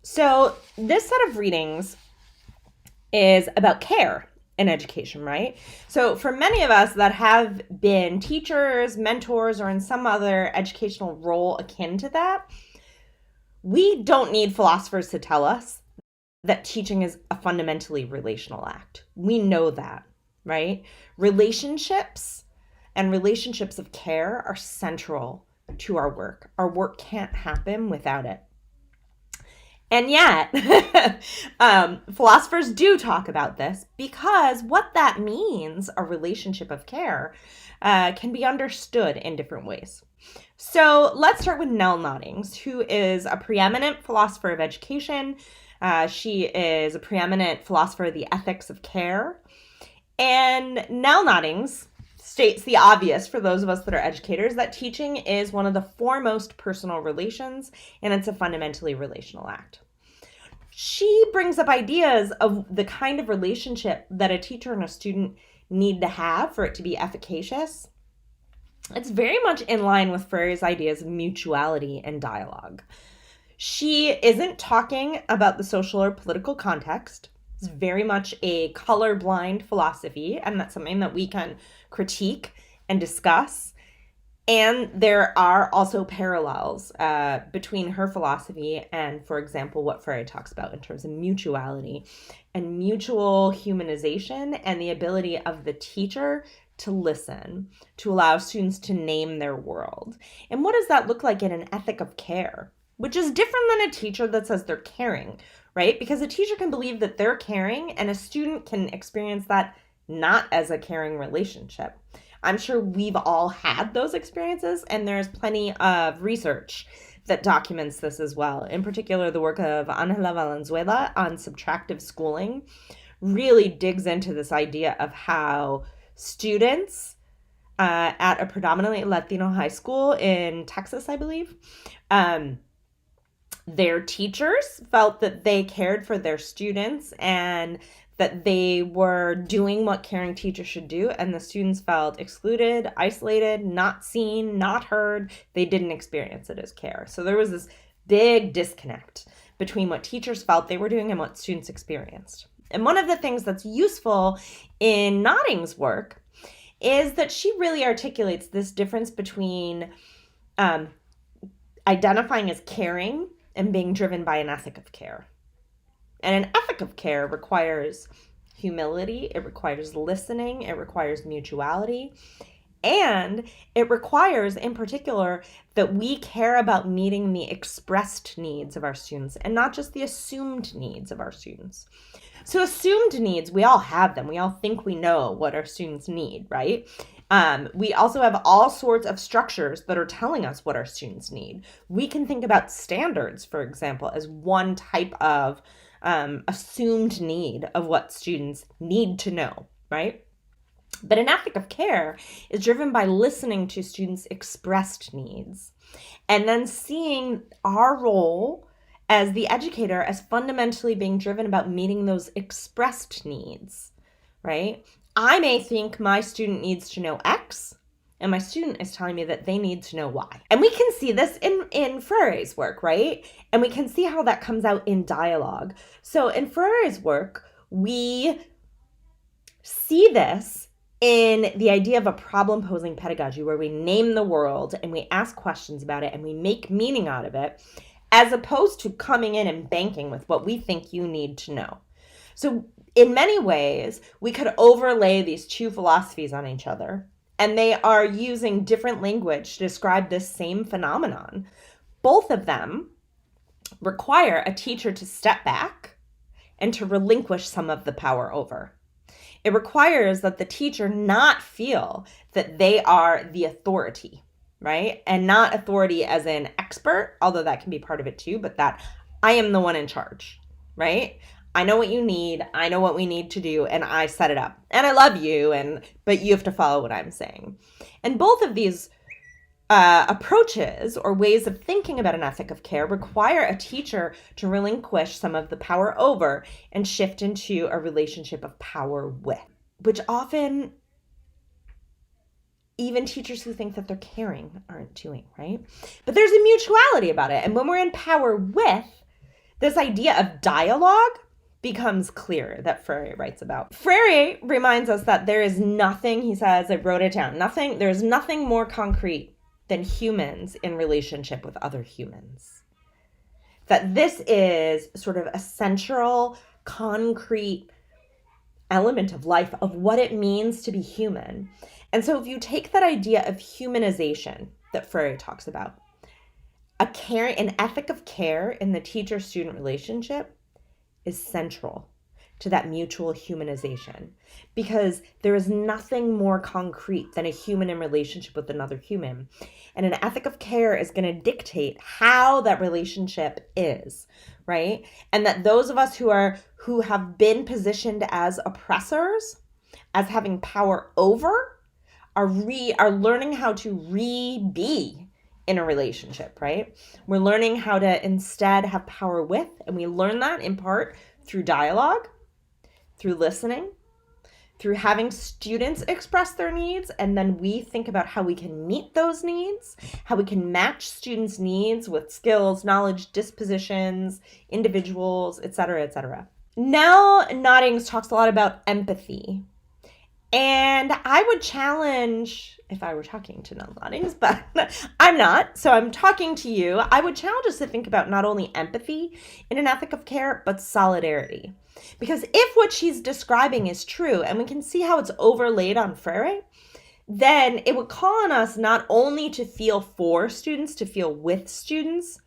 So this set of readings is about care in education, right? So for many of us that have been teachers, mentors, or in some other educational role akin to that, we don't need philosophers to tell us that teaching is a fundamentally relational act. We know that, right? Relationships and relationships of care are central to our work. Our work can't happen without it. And yet, philosophers do talk about this because what that means, a relationship of care, can be understood in different ways. So let's start with Nell Noddings, who is a preeminent philosopher of education. She is a preeminent philosopher of the ethics of care. And Nell Noddings states the obvious for those of us that are educators, that teaching is one of the foremost personal relations, and it's a fundamentally relational act. She brings up ideas of the kind of relationship that a teacher and a student need to have for it to be efficacious. It's very much in line with Freire's ideas of mutuality and dialogue. She isn't talking about the social or political context. It's very much a colorblind philosophy, and that's something that we can critique and discuss. And there are also parallels between her philosophy and, for example, what Freire talks about in terms of mutuality and mutual humanization and the ability of the teacher to listen, to allow students to name their world. And what does that look like in an ethic of care? Which is different than a teacher that says they're caring, right? Because a teacher can believe that they're caring and a student can experience that not as a caring relationship. I'm sure we've all had those experiences, and there's plenty of research that documents this as well. In particular, the work of Angela Valenzuela on subtractive schooling really digs into this idea of how students at a predominantly Latino high school in Texas, I believe, their teachers felt that they cared for their students and that they were doing what caring teachers should do, and the students felt excluded, isolated, not seen, not heard. They didn't experience it as care. So there was this big disconnect between what teachers felt they were doing and what students experienced. And one of the things that's useful in Nodding's work is that she really articulates this difference between identifying as caring and being driven by an ethic of care. And an ethic of care requires humility, it requires listening, it requires mutuality, and it requires, in particular, that we care about meeting the expressed needs of our students and not just the assumed needs of our students. So assumed needs, we all have them. We all think we know what our students need, right? We also have all sorts of structures that are telling us what our students need. We can think about standards, for example, as one type of assumed need of what students need to know, right? But an ethic of care is driven by listening to students' expressed needs and then seeing our role as the educator as fundamentally being driven about meeting those expressed needs, right? I may think my student needs to know X, and my student is telling me that they need to know Y. And we can see this in Freire's work, right? And we can see how that comes out in dialogue. So in Freire's work, we see this in the idea of a problem-posing pedagogy where we name the world and we ask questions about it and we make meaning out of it, as opposed to coming in and banking with what we think you need to know. So in many ways, we could overlay these two philosophies on each other, and they are using different language to describe this same phenomenon. Both of them require a teacher to step back and to relinquish some of the power over. It requires that the teacher not feel that they are the authority, right? And not authority as an expert, although that can be part of it too, but that I am the one in charge, right? I know what you need, I know what we need to do, and I set it up. And I love you, but you have to follow what I'm saying. And both of these approaches or ways of thinking about an ethic of care require a teacher to relinquish some of the power over and shift into a relationship of power with, which often even teachers who think that they're caring aren't doing, right? But there's a mutuality about it. And when we're in power with, This idea of dialogue becomes clear that Freire writes about. Freire reminds us that there is nothing, he says, I wrote it down, there's nothing more concrete than humans in relationship with other humans. That this is sort of a central, concrete element of life, of what it means to be human. And so if you take that idea of humanization that Freire talks about, an ethic of care in the teacher-student relationship is central to that mutual humanization, because there is nothing more concrete than a human in relationship with another human. And an ethic of care is going to dictate how that relationship is, right? And that those of us who have been positioned as oppressors, as having power over, are learning how to be in a relationship, right? We're learning how to instead have power with, and we learn that in part through dialogue, through listening, through having students express their needs, and then we think about how we can meet those needs, how we can match students' needs with skills, knowledge, dispositions, individuals, etc., etc. Nell Noddings talks a lot about empathy. And I would challenge, if I were talking to Nell Noddings, but I'm not, so I'm talking to you, I would challenge us to think about not only empathy in an ethic of care, but solidarity. Because if what she's describing is true, and we can see how it's overlaid on Freire, then it would call on us not only to feel for students, to feel with students,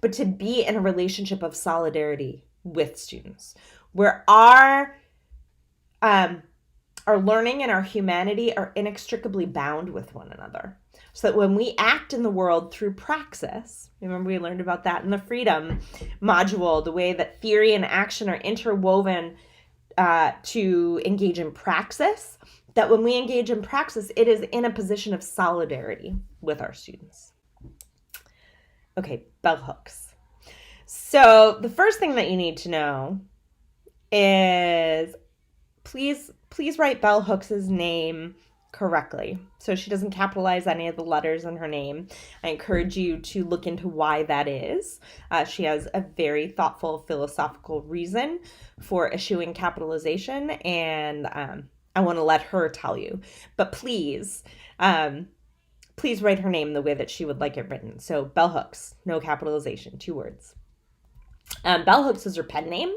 but to be in a relationship of solidarity with students, where our learning and our humanity are inextricably bound with one another. So that when we act in the world through praxis, remember we learned about that in the freedom module, the way that theory and action are interwoven to engage in praxis, that when we engage in praxis, it is in a position of solidarity with our students. Okay, bell hooks. So the first thing that you need to know is please write bell hooks' name correctly, so she doesn't capitalize any of the letters in her name. I encourage you to look into why that is. She has a very thoughtful philosophical reason for eschewing capitalization, and I want to let her tell you. But please write her name the way that she would like it written. So bell hooks, no capitalization, 2 words. Bell hooks is her pen name.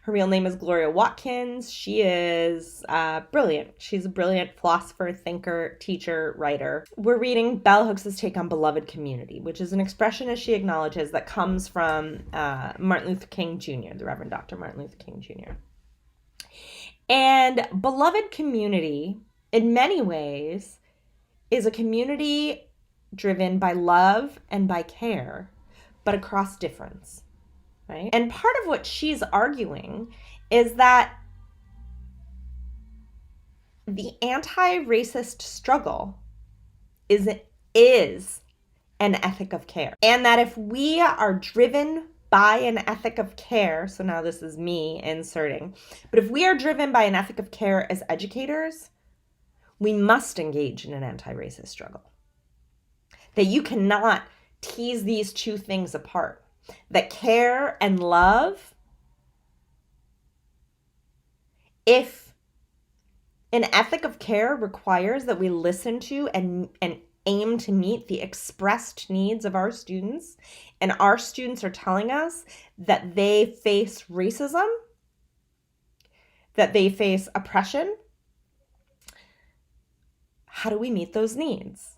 Her real name is Gloria Watkins. She is brilliant. She's a brilliant philosopher, thinker, teacher, writer. We're reading bell hooks' take on beloved community, which is an expression, as she acknowledges, that comes from Martin Luther King Jr., the Reverend Dr. Martin Luther King Jr. And beloved community, in many ways, is a community driven by love and by care, but across difference. Right? And part of what she's arguing is that the anti-racist struggle is an ethic of care. And that if we are driven by an ethic of care, so now this is me inserting, but if we are driven by an ethic of care as educators, we must engage in an anti-racist struggle. That you cannot tease these two things apart. That care and love, if an ethic of care requires that we listen to and aim to meet the expressed needs of our students, and our students are telling us that they face racism, that they face oppression, how do we meet those needs?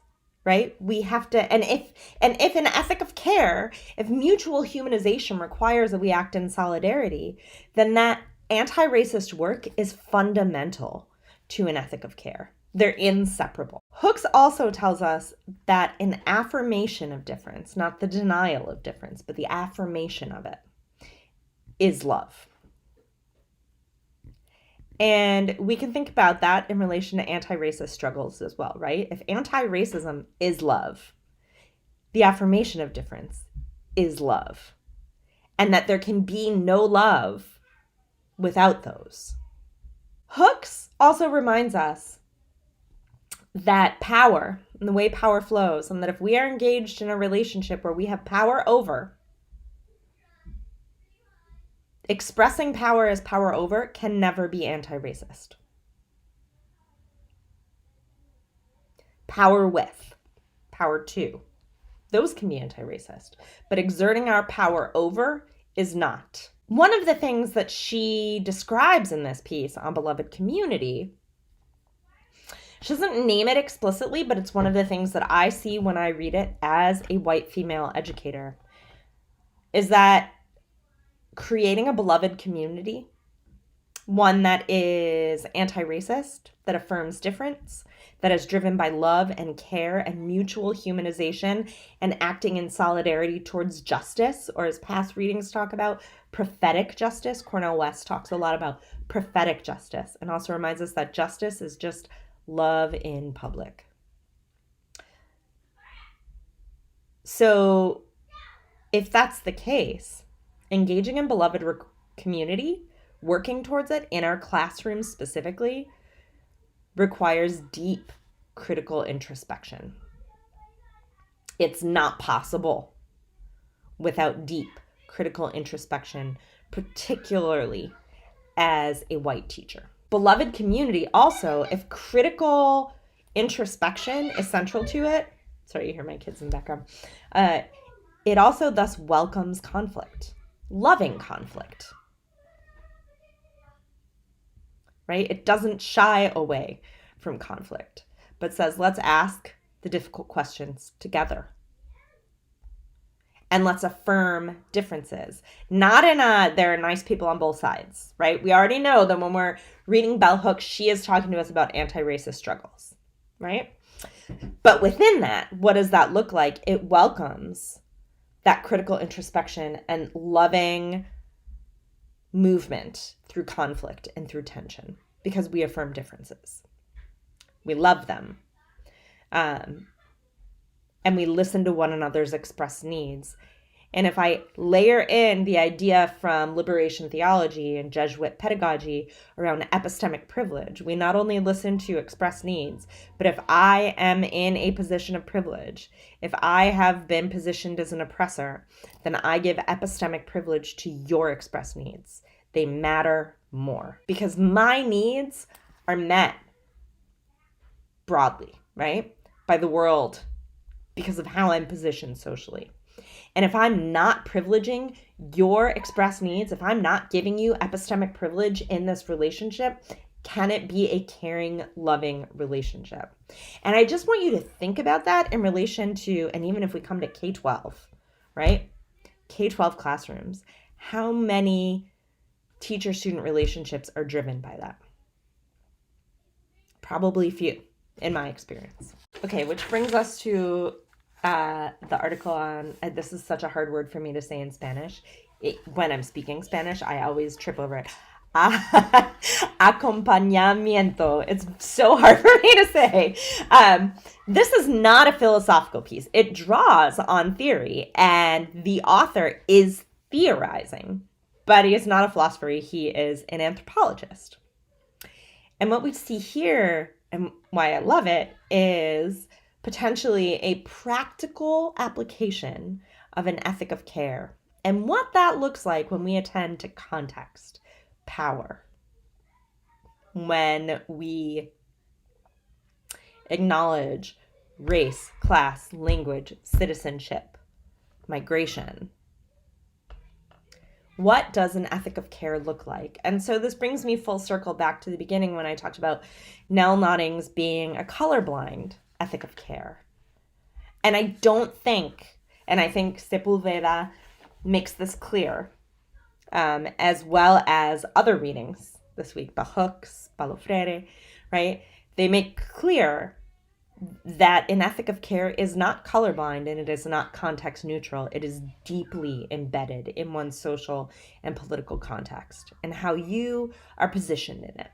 Right? We have to, and if an ethic of care, if mutual humanization requires that we act in solidarity, then that anti-racist work is fundamental to an ethic of care. They're inseparable. Hooks also tells us that an affirmation of difference, not the denial of difference, but the affirmation of it, is love. And we can think about that in relation to anti-racist struggles as well, right? If anti-racism is love, the affirmation of difference is love. And that there can be no love without those. Hooks also reminds us that power, and the way power flows, and that if we are engaged in a relationship where we have power over, Expressing power as power over can never be anti-racist. Power with, power to, those can be anti-racist. But exerting our power over is not. One of the things that she describes in this piece on beloved community, she doesn't name it explicitly, but it's one of the things that I see when I read it as a white female educator, is that creating a beloved community, one that is anti-racist, that affirms difference, that is driven by love and care and mutual humanization and acting in solidarity towards justice, or as past readings talk about, prophetic justice. Cornel West talks a lot about prophetic justice and also reminds us that justice is just love in public. So if that's the case, engaging in beloved community, working towards it in our classrooms specifically, requires deep critical introspection. It's not possible without deep critical introspection, particularly as a white teacher. Beloved community also, if critical introspection is central to it, sorry, you hear my kids in the background, it also thus welcomes conflict, loving conflict. Right? It doesn't shy away from conflict, but says, let's ask the difficult questions together. And let's affirm differences. Not in there are nice people on both sides, right? We already know that when we're reading Bell Hooks, she is talking to us about anti-racist struggles, right? But within that, what does that look like? It welcomes that critical introspection and loving movement through conflict and through tension, because we affirm differences. We love them. And we listen to one another's expressed needs. And if I layer in the idea from liberation theology and Jesuit pedagogy around epistemic privilege, we not only listen to expressed needs, but if I am in a position of privilege, if I have been positioned as an oppressor, then I give epistemic privilege to your expressed needs. They matter more because my needs are met broadly, right, by the world because of how I'm positioned socially. And if I'm not privileging your expressed needs, if I'm not giving you epistemic privilege in this relationship, can it be a caring, loving relationship? And I just want you to think about that in relation to, and even if we come to K-12, right? K-12 classrooms, how many teacher-student relationships are driven by that? Probably few, in my experience. Okay, which brings us to the article on, this is such a hard word for me to say in Spanish. When I'm speaking Spanish, I always trip over it. Acompañamiento. It's so hard for me to say. This is not a philosophical piece. It draws on theory, and the author is theorizing, but he is not a philosopher. He is an anthropologist. And what we see here, and why I love it, is potentially a practical application of an ethic of care and what that looks like when we attend to context, power, when we acknowledge race, class, language, citizenship, migration. What does an ethic of care look like? And so this brings me full circle back to the beginning when I talked about Nell Noddings being a colorblind ethic of care. And I don't think, and I think Sepulveda makes this clear, as well as other readings this week, Hooks, Paulo Freire, right? They make clear that an ethic of care is not colorblind and it is not context neutral. It is deeply embedded in one's social and political context and how you are positioned in it.